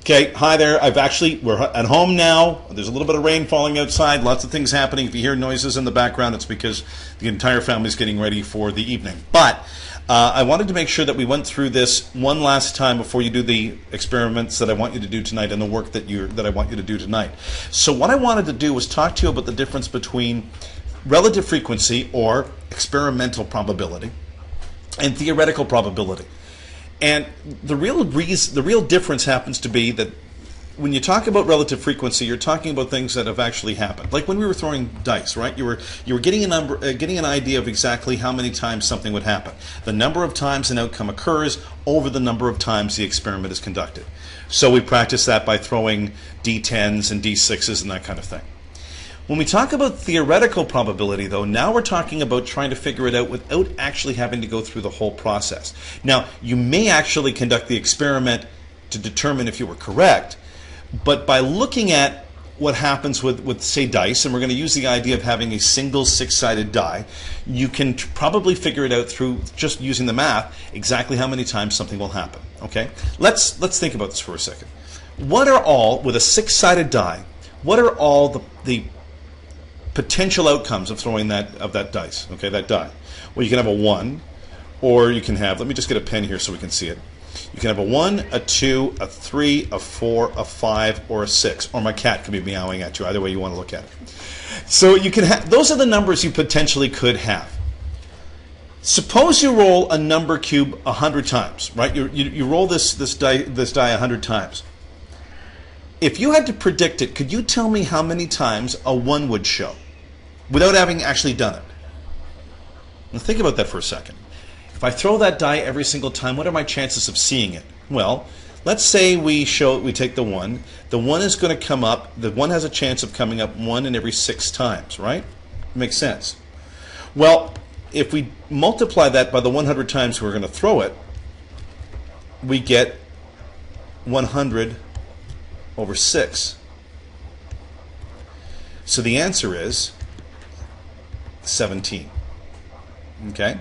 Okay, hi there. We're at home now. There's a little bit of rain falling outside, lots of things happening. If you hear noises in the background, it's because the entire family is getting ready for the evening. But I wanted to make sure that we went through this one last time before you do the experiments that I want you to do tonight and the work that I want you to do tonight. So what I wanted to do was talk to you about the difference between relative frequency or experimental probability and theoretical probability. And the real difference happens to be that when you talk about relative frequency, you're talking about things that have actually happened. Like when we were throwing dice, right? You were getting getting an idea of exactly how many times something would happen. The number of times an outcome occurs over the number of times the experiment is conducted. So we practice that by throwing D10s and D6s and that kind of thing. When we talk about theoretical probability, though, now we're talking about trying to figure it out without actually having to go through the whole process. Now, you may actually conduct the experiment to determine if you were correct, but by looking at what happens with say, dice, and we're going to use the idea of having a single six-sided die, you can probably figure it out through just using the math exactly how many times something will happen. Okay? Let's think about this for a second. What are all, with a six-sided die, what are all the potential outcomes of throwing that dice, okay, that die? Well, you can have a 1, or you can have, let me just get a pen here so we can see it. You can have a 1, a 2, a 3, a 4, a 5, or a 6. Or my cat could be meowing at you, either way you want to look at it. So you can have, those are the numbers you potentially could have. Suppose you roll a number cube 100 times, right? You roll this die 100 times. If you had to predict it, could you tell me how many times a 1 would show without having actually done it? Now think about that for a second. If I throw that die every single time, what are my chances of seeing it? Well, let's say we take the 1. The 1 is going to come up, the 1 has a chance of coming up 1 in every 6 times, right? Makes sense. Well, if we multiply that by the 100 times we're going to throw it, we get 100 over 6. So the answer is 17. Okay?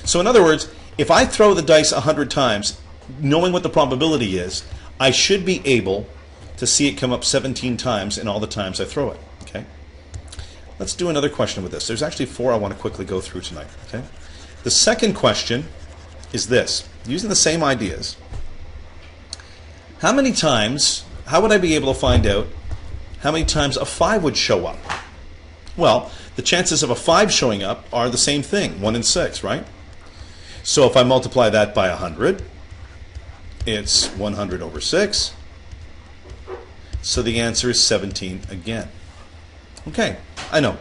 So in other words, if I throw the dice 100 times, knowing what the probability is, I should be able to see it come up 17 times in all the times I throw it. Okay? Let's do another question with this. There's actually 4 I want to quickly go through tonight. Okay? The second question is this. Using the same ideas, how would I be able to find out how many times a 5 would show up? Well, the chances of a 5 showing up are the same thing, 1 in 6, right? So if I multiply that by 100, it's 100 over 6. So the answer is 17 again. Okay, I know,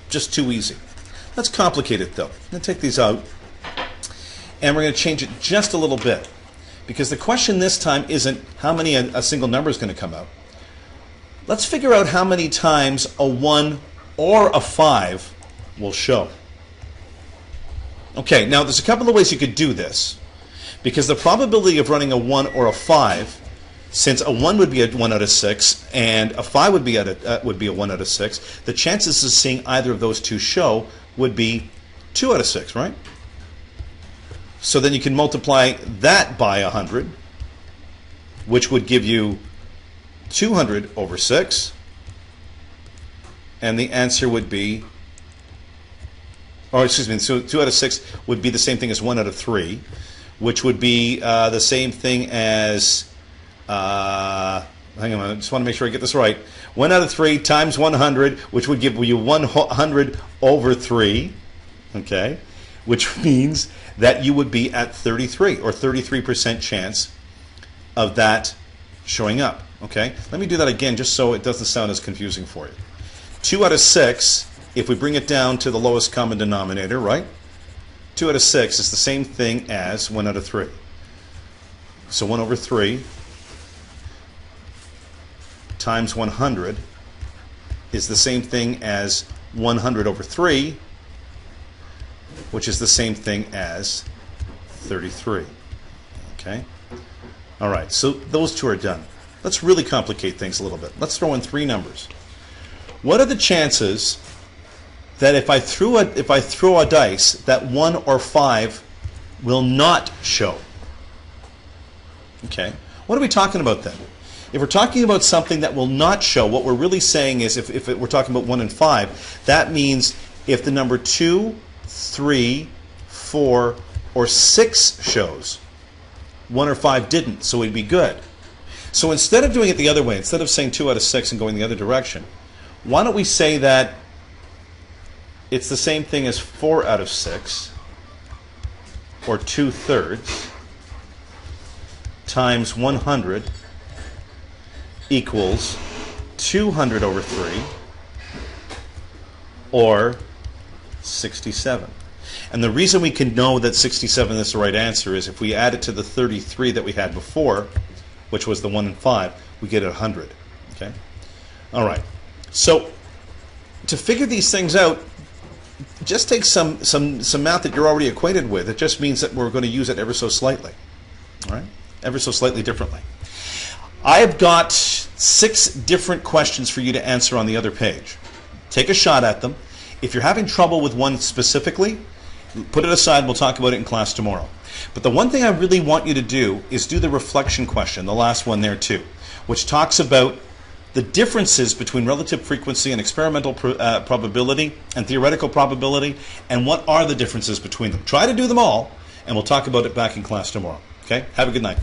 just too easy. Let's complicate it though. I'm going to take these out, and we're going to change it just a little bit. Because the question this time isn't how many a single number is going to come out. Let's figure out how many times a 1 or a 5 will show. Okay, now there's a couple of ways you could do this. Because the probability of running a 1 or a 5, since a 1 would be a 1 out of 6 and a 5 would be a 1 out of 6, the chances of seeing either of those two show would be 2 out of 6, right? So then you can multiply that by 100, which would give you 200 over 6. And the answer would be, so 2 out of 6 would be the same thing as 1 out of 3, which would be the same thing as, hang on, I just want to make sure I get this right. 1 out of 3 times 100, which would give you 100 over 3, okay? Which means that you would be at 33 or 33% chance of that showing up. Okay? Let me do that again just so it doesn't sound as confusing for you. 2 out of 6, if we bring it down to the lowest common denominator, right? 2 out of 6 is the same thing as 1 out of 3. So 1 over 3 times 100 is the same thing as 100 over 3, which is the same thing as 33. Okay? All right, so those two are done. Let's really complicate things a little bit. Let's throw in 3 numbers. What are the chances that if I throw a dice, that 1 or 5 will not show? Okay, what are we talking about then? If we're talking about something that will not show, what we're really saying is we're talking about 1 and 5, that means if the number 2, 3, 4, or 6 shows, 1 or 5 didn't, so we'd be good. So instead of doing it the other way, instead of saying 2 out of 6 and going the other direction, why don't we say that it's the same thing as 4 out of 6, or 2/3, times 100 equals 200 over 3, or 67. And the reason we can know that 67 is the right answer is if we add it to the 33 that we had before, which was the 1 and 5, we get 100. Okay? All right. So to figure these things out, just take some math that you're already acquainted with. It just means that we're going to use it ever so slightly. All right? Ever so slightly differently. I have got 6 different questions for you to answer on the other page. Take a shot at them. If you're having trouble with one specifically, put it aside. We'll talk about it in class tomorrow. But the one thing I really want you to do is do the reflection question, the last one there too, which talks about the differences between relative frequency and experimental probability and theoretical probability, and what are the differences between them. Try to do them all, and we'll talk about it back in class tomorrow. Okay? Have a good night.